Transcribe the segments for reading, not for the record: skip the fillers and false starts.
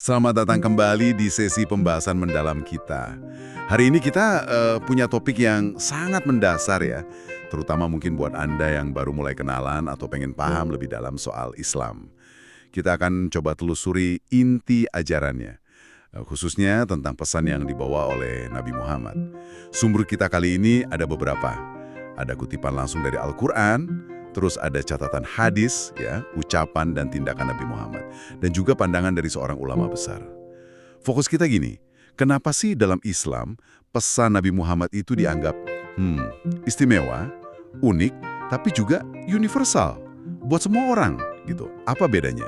Selamat datang kembali di sesi pembahasan mendalam kita. Hari ini kita punya topik yang sangat mendasar ya, terutama mungkin buat Anda yang baru mulai kenalan atau pengen paham lebih dalam soal Islam. Kita akan coba telusuri inti ajarannya, khususnya tentang pesan yang dibawa oleh Nabi Muhammad. Sumber kita kali ini ada beberapa. Ada kutipan langsung dari Al-Quran, terus ada catatan hadis, ya, ucapan dan tindakan Nabi Muhammad. Dan juga pandangan dari seorang ulama besar. Fokus kita gini, kenapa sih dalam Islam pesan Nabi Muhammad itu dianggap istimewa, unik, tapi juga universal buat semua orang gitu. Apa bedanya?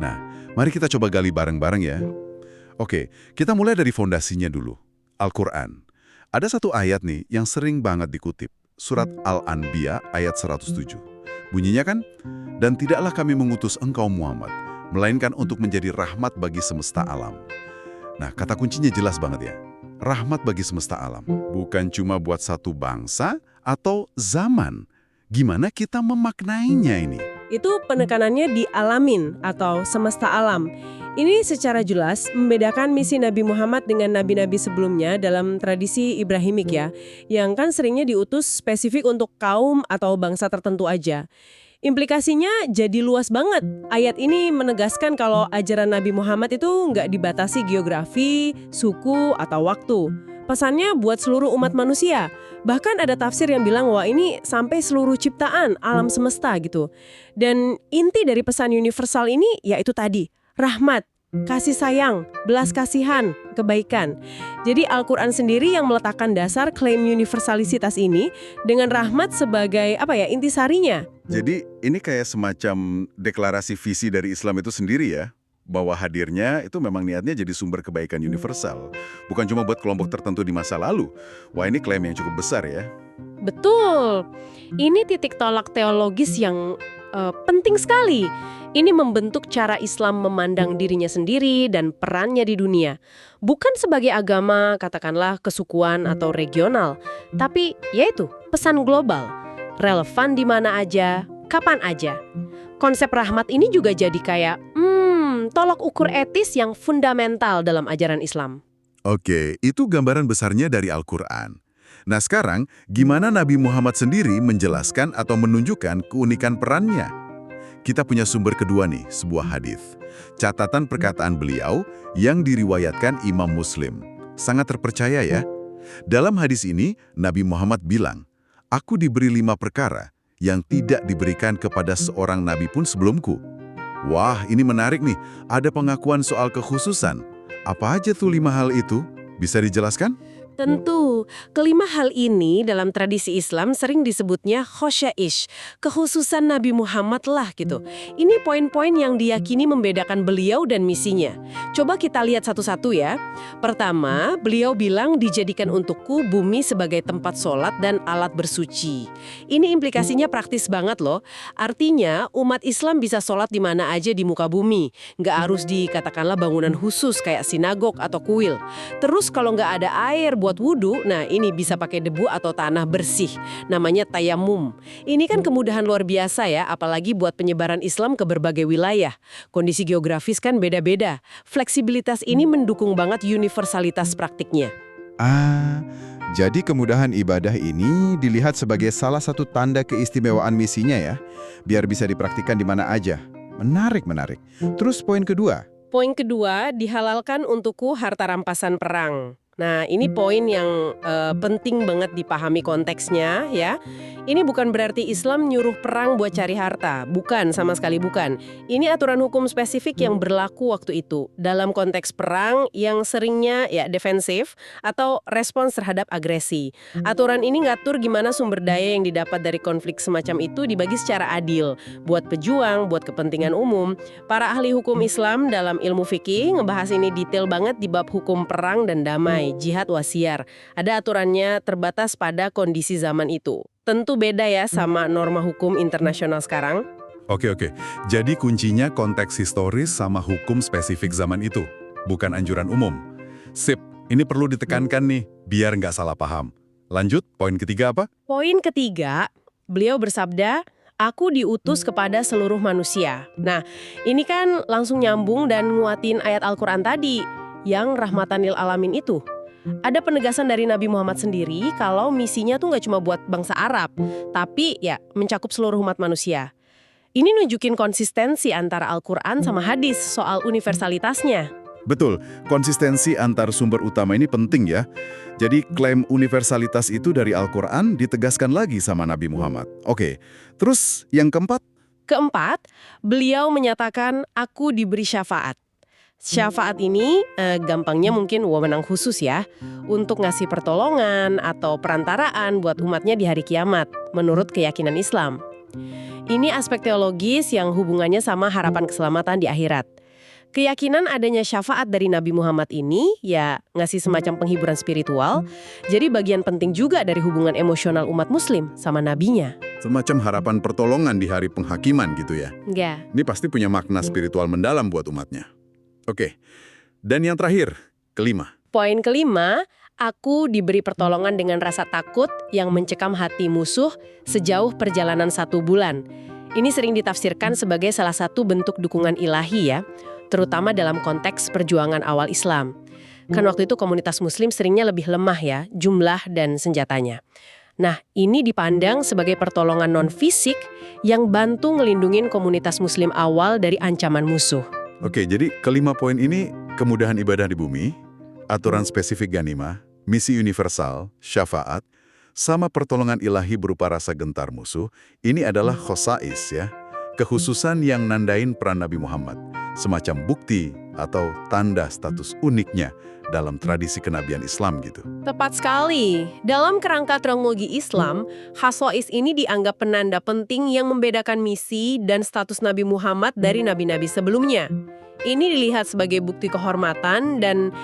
Nah, mari kita coba gali bareng-bareng ya. Oke, kita mulai dari fondasinya dulu, Al-Quran. Ada satu ayat nih yang sering banget dikutip. Surat Al-Anbiya ayat 107. Bunyinya kan, dan tidaklah kami mengutus engkau Muhammad, melainkan untuk menjadi rahmat bagi semesta alam. Nah, kata kuncinya jelas banget ya. Rahmat bagi semesta alam. Bukan cuma buat satu bangsa atau zaman. Gimana kita memaknainya ini? Itu penekanannya di alamin atau semesta alam. Ini secara jelas membedakan misi Nabi Muhammad dengan nabi-nabi sebelumnya dalam tradisi Ibrahimik ya, yang kan seringnya diutus spesifik untuk kaum atau bangsa tertentu aja. Implikasinya jadi luas banget. Ayat ini menegaskan kalau ajaran Nabi Muhammad itu nggak dibatasi geografi, suku, atau waktu. Pesannya buat seluruh umat manusia. Bahkan ada tafsir yang bilang wah ini sampai seluruh ciptaan, alam semesta gitu. Dan inti dari pesan universal ini yaitu tadi, rahmat, kasih sayang, belas kasihan, kebaikan. Jadi Al-Quran sendiri yang meletakkan dasar klaim universalisitas ini dengan rahmat sebagai intisarinya. Jadi ini kayak semacam deklarasi visi dari Islam itu sendiri ya, bahwa hadirnya itu memang niatnya jadi sumber kebaikan universal. Bukan cuma buat kelompok tertentu di masa lalu. Wah, ini klaim yang cukup besar ya. Betul. Ini titik tolak teologis yang penting sekali. Ini membentuk cara Islam memandang dirinya sendiri dan perannya di dunia. Bukan sebagai agama, katakanlah kesukuan atau regional, tapi yaitu pesan global. Relevan di mana aja, kapan aja. Konsep rahmat ini juga jadi kayak, tolak ukur etis yang fundamental dalam ajaran Islam. Oke, itu gambaran besarnya dari Al-Quran. Nah sekarang, gimana Nabi Muhammad sendiri menjelaskan atau menunjukkan keunikan perannya? Kita punya sumber kedua nih, sebuah hadis. Catatan perkataan beliau yang diriwayatkan Imam Muslim. Sangat terpercaya ya. Dalam hadis ini, Nabi Muhammad bilang, "Aku diberi 5 perkara yang tidak diberikan kepada seorang nabi pun sebelumku." Wah, ini menarik nih. Ada pengakuan soal kekhususan. Apa aja tuh 5 hal itu? Bisa dijelaskan? Tentu, kelima hal ini dalam tradisi Islam sering disebutnya khosyaish, kekhususan Nabi Muhammad lah gitu. Ini poin-poin yang diyakini membedakan beliau dan misinya. Coba kita lihat satu-satu ya. Pertama, beliau bilang dijadikan untukku bumi sebagai tempat sholat dan alat bersuci. Ini implikasinya praktis banget loh. Artinya, umat Islam bisa sholat di mana aja di muka bumi. Nggak harus di katakanlah bangunan khusus kayak sinagog atau kuil. Terus kalau nggak ada air buat wudhu, nah ini bisa pakai debu atau tanah bersih. Namanya tayamum. Ini kan kemudahan luar biasa ya, apalagi buat penyebaran Islam ke berbagai wilayah. Kondisi geografis kan beda-beda. Fleksibilitas ini mendukung banget universalitas praktiknya. Jadi kemudahan ibadah ini dilihat sebagai salah satu tanda keistimewaan misinya ya, biar bisa dipraktikkan di mana aja. Menarik. Terus poin kedua. Poin kedua, dihalalkan untukku harta rampasan perang. Nah, ini poin yang penting banget dipahami konteksnya ya. Ini bukan berarti Islam nyuruh perang buat cari harta. Bukan, sama sekali bukan. Ini aturan hukum spesifik yang berlaku waktu itu. Dalam konteks perang yang seringnya ya defensif atau respons terhadap agresi. Aturan ini ngatur gimana sumber daya yang didapat dari konflik semacam itu dibagi secara adil. Buat pejuang, buat kepentingan umum. Para ahli hukum Islam dalam ilmu fikih ngebahas ini detail banget di bab hukum perang dan damai. Jihad wasiar. Ada aturannya terbatas pada kondisi zaman itu. Tentu beda ya sama norma hukum internasional sekarang. Oke. Jadi kuncinya konteks historis sama hukum spesifik zaman itu, bukan anjuran umum. Sip, ini perlu ditekankan nih, biar nggak salah paham. Lanjut, poin ketiga apa? Poin ketiga, beliau bersabda, Aku diutus kepada seluruh manusia. Nah, ini kan langsung nyambung dan nguatin ayat Al-Quran tadi, yang rahmatan lil alamin itu. Ada penegasan dari Nabi Muhammad sendiri kalau misinya tuh nggak cuma buat bangsa Arab, tapi ya mencakup seluruh umat manusia. Ini nunjukin konsistensi antara Al-Quran sama hadis soal universalitasnya. Betul, konsistensi antar sumber utama ini penting ya. Jadi klaim universalitas itu dari Al-Quran ditegaskan lagi sama Nabi Muhammad. Oke, terus yang keempat? Keempat, beliau menyatakan aku diberi syafaat. Syafaat ini gampangnya mungkin wewenang khusus ya, untuk ngasih pertolongan atau perantaraan buat umatnya di hari kiamat, menurut keyakinan Islam. Ini aspek teologis yang hubungannya sama harapan keselamatan di akhirat. Keyakinan adanya syafaat dari Nabi Muhammad ini ya ngasih semacam penghiburan spiritual, jadi bagian penting juga dari hubungan emosional umat muslim sama nabinya. Semacam harapan pertolongan di hari penghakiman gitu ya. Ya. Ini pasti punya makna spiritual mendalam buat umatnya. Oke, dan yang terakhir, kelima. Poin kelima, aku diberi pertolongan dengan rasa takut yang mencekam hati musuh sejauh perjalanan 1 bulan. Ini sering ditafsirkan sebagai salah satu bentuk dukungan ilahi ya, terutama dalam konteks perjuangan awal Islam. Kan waktu itu komunitas muslim seringnya lebih lemah ya, jumlah dan senjatanya. Nah, ini dipandang sebagai pertolongan non-fisik yang bantu ngelindungin komunitas muslim awal dari ancaman musuh. Oke, jadi kelima poin ini kemudahan ibadah di bumi, aturan spesifik ganimah, misi universal, syafaat, sama pertolongan ilahi berupa rasa gentar musuh, ini adalah khosais ya, kekhususan yang nandain peran Nabi Muhammad, semacam bukti atau tanda status uniknya dalam tradisi kenabian Islam gitu. Tepat sekali. Dalam kerangka teologi Islam, khaswais ini dianggap penanda penting yang membedakan misi dan status Nabi Muhammad dari nabi-nabi sebelumnya. Ini dilihat sebagai bukti kehormatan dan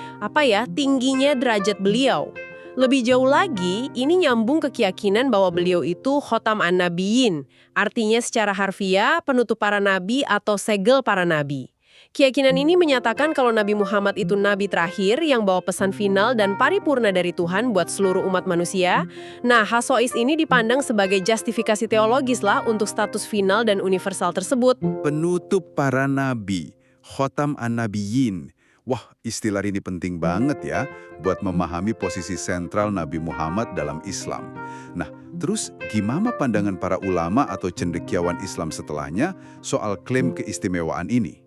tingginya derajat beliau. Lebih jauh lagi, ini nyambung ke keyakinan bahwa beliau itu khotam an-nabiyyin, artinya secara harfiah penutup para nabi atau segel para nabi. Keyakinan ini menyatakan kalau Nabi Muhammad itu nabi terakhir yang bawa pesan final dan paripurna dari Tuhan buat seluruh umat manusia. Nah, khaswais ini dipandang sebagai justifikasi teologis lah untuk status final dan universal tersebut. Penutup para nabi, khotam an-nabiyyin. Wah, istilah ini penting banget ya buat memahami posisi sentral Nabi Muhammad dalam Islam. Nah, terus gimana pandangan para ulama atau cendekiawan Islam setelahnya soal klaim keistimewaan ini?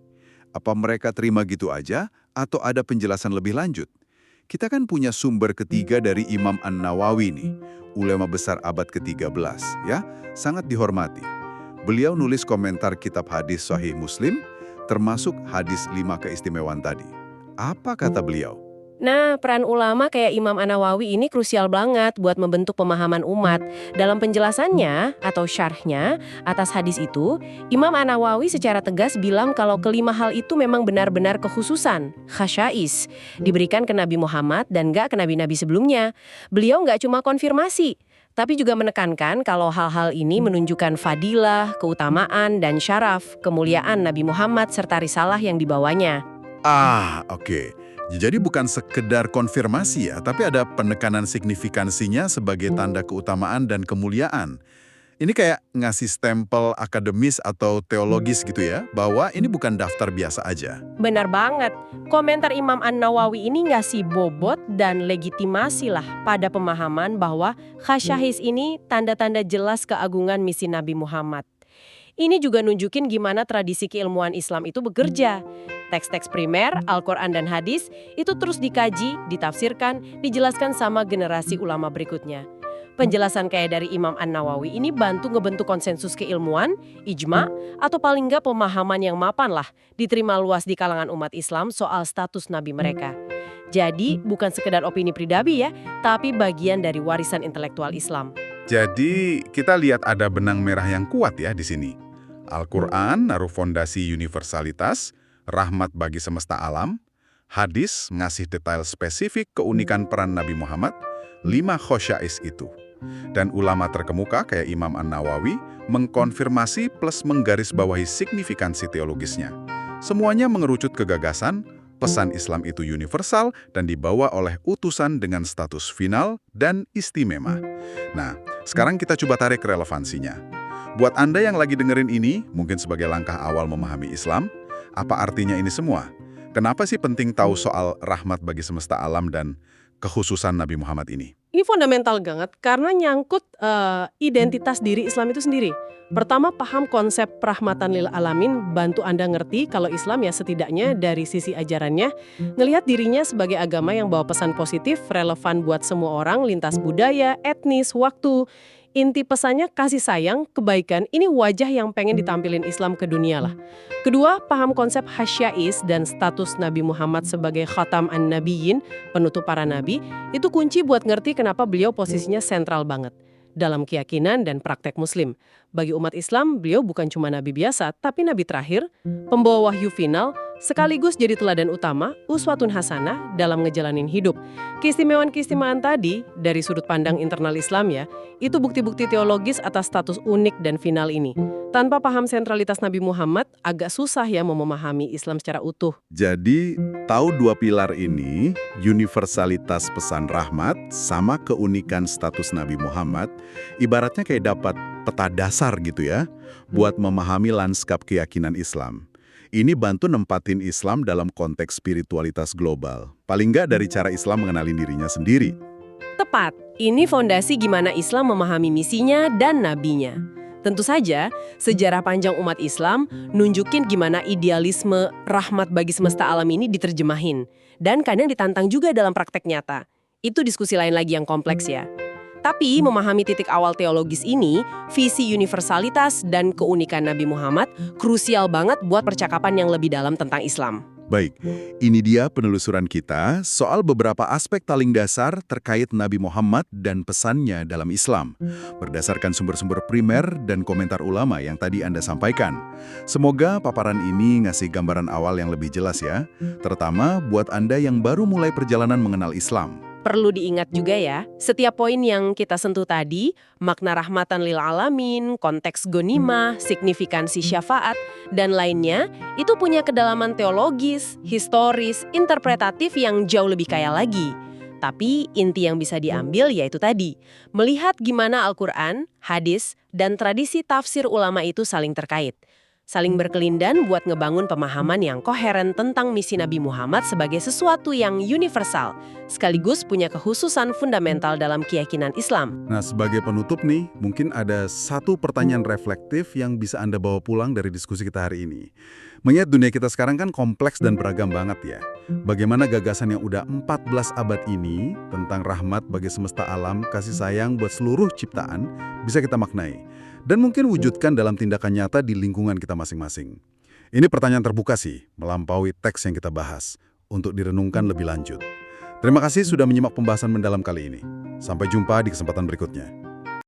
Apa mereka terima gitu aja atau ada penjelasan lebih lanjut? Kita kan punya sumber ketiga dari Imam An-Nawawi nih, ulama besar abad ke-13 ya, sangat dihormati. Beliau nulis komentar kitab hadis Sahih Muslim, termasuk hadis 5 keistimewaan tadi. Apa kata beliau? Nah, peran ulama kayak Imam An-Nawawi ini krusial banget buat membentuk pemahaman umat. Dalam penjelasannya atau syarhnya atas hadis itu, Imam An-Nawawi secara tegas bilang kalau kelima hal itu memang benar-benar kekhususan, khasyais, diberikan ke Nabi Muhammad dan nggak ke nabi-nabi sebelumnya. Beliau nggak cuma konfirmasi, tapi juga menekankan kalau hal-hal ini menunjukkan fadilah, keutamaan, dan syaraf, kemuliaan Nabi Muhammad serta risalah yang dibawanya. Oke. Jadi bukan sekedar konfirmasi ya, tapi ada penekanan signifikansinya sebagai tanda keutamaan dan kemuliaan. Ini kayak ngasih stempel akademis atau teologis gitu ya, bahwa ini bukan daftar biasa aja. Benar banget. Komentar Imam An-Nawawi ini ngasih bobot dan legitimasi lah pada pemahaman bahwa khasyais ini tanda-tanda jelas keagungan misi Nabi Muhammad. Ini juga nunjukin gimana tradisi keilmuan Islam itu bekerja. Teks-teks primer, Al-Quran dan hadis itu terus dikaji, ditafsirkan, dijelaskan sama generasi ulama berikutnya. Penjelasan kayak dari Imam An-Nawawi ini bantu ngebentuk konsensus keilmuan, ijma, atau paling nggak pemahaman yang mapan lah, diterima luas di kalangan umat Islam soal status nabi mereka. Jadi bukan sekedar opini pribadi ya, tapi bagian dari warisan intelektual Islam. Jadi kita lihat ada benang merah yang kuat ya di sini. Al-Quran naruh fondasi universalitas, rahmat bagi semesta alam, hadis ngasih detail spesifik keunikan peran Nabi Muhammad, 5 khosyais itu. Dan ulama terkemuka kayak Imam An-Nawawi mengkonfirmasi plus menggarisbawahi signifikansi teologisnya. Semuanya mengerucut ke gagasan, pesan Islam itu universal dan dibawa oleh utusan dengan status final dan istimewa. Nah, sekarang kita coba tarik relevansinya. Buat Anda yang lagi dengerin ini, mungkin sebagai langkah awal memahami Islam, apa artinya ini semua? Kenapa sih penting tahu soal rahmat bagi semesta alam dan kekhususan Nabi Muhammad ini? Ini fundamental banget karena nyangkut identitas diri Islam itu sendiri. Pertama, paham konsep rahmatan lil alamin, bantu Anda ngerti kalau Islam ya setidaknya dari sisi ajarannya, ngelihat dirinya sebagai agama yang bawa pesan positif, relevan buat semua orang, lintas budaya, etnis, waktu. Inti pesannya kasih sayang, kebaikan, ini wajah yang pengen ditampilin Islam ke dunia lah. Kedua, paham konsep hasyais dan status Nabi Muhammad sebagai khatam an-nabiyyin, penutup para nabi, itu kunci buat ngerti kenapa beliau posisinya sentral banget dalam keyakinan dan praktek muslim. Bagi umat Islam, beliau bukan cuma nabi biasa, tapi nabi terakhir, pembawa wahyu final, sekaligus jadi teladan utama, uswatun hasanah dalam ngejalanin hidup. Keistimewaan-keistimewaan tadi, dari sudut pandang internal Islam ya, itu bukti-bukti teologis atas status unik dan final ini. Tanpa paham sentralitas Nabi Muhammad, agak susah ya memahami Islam secara utuh. Jadi, tahu dua pilar ini, universalitas pesan rahmat sama keunikan status Nabi Muhammad, ibaratnya kayak dapat peta dasar gitu ya, buat memahami lanskap keyakinan Islam. Ini bantu nempatin Islam dalam konteks spiritualitas global. Paling nggak dari cara Islam mengenali dirinya sendiri. Tepat, ini fondasi gimana Islam memahami misinya dan nabinya. Tentu saja, sejarah panjang umat Islam nunjukin gimana idealisme rahmat bagi semesta alam ini diterjemahin. Dan kadang ditantang juga dalam praktek nyata. Itu diskusi lain lagi yang kompleks ya. Tapi memahami titik awal teologis ini, visi universalitas dan keunikan Nabi Muhammad krusial banget buat percakapan yang lebih dalam tentang Islam. Baik, ini dia penelusuran kita soal beberapa aspek paling dasar terkait Nabi Muhammad dan pesannya dalam Islam, berdasarkan sumber-sumber primer dan komentar ulama yang tadi Anda sampaikan. Semoga paparan ini ngasih gambaran awal yang lebih jelas ya, terutama buat Anda yang baru mulai perjalanan mengenal Islam. Perlu diingat juga ya, setiap poin yang kita sentuh tadi, makna rahmatan lil alamin, konteks gonimah, signifikansi syafaat, dan lainnya, itu punya kedalaman teologis, historis, interpretatif yang jauh lebih kaya lagi. Tapi inti yang bisa diambil yaitu tadi, melihat gimana Al-Quran, hadis, dan tradisi tafsir ulama itu saling terkait. Saling berkelindan buat ngebangun pemahaman yang koheren tentang misi Nabi Muhammad sebagai sesuatu yang universal, sekaligus punya kekhususan fundamental dalam keyakinan Islam. Nah, sebagai penutup nih, mungkin ada satu pertanyaan reflektif yang bisa Anda bawa pulang dari diskusi kita hari ini. Mengingat dunia kita sekarang kan kompleks dan beragam banget ya. Bagaimana gagasan yang udah 14 abad ini tentang rahmat bagi semesta alam, kasih sayang buat seluruh ciptaan, bisa kita maknai. Dan mungkin wujudkan dalam tindakan nyata di lingkungan kita masing-masing. Ini pertanyaan terbuka sih, melampaui teks yang kita bahas, untuk direnungkan lebih lanjut. Terima kasih sudah menyimak pembahasan mendalam kali ini. Sampai jumpa di kesempatan berikutnya.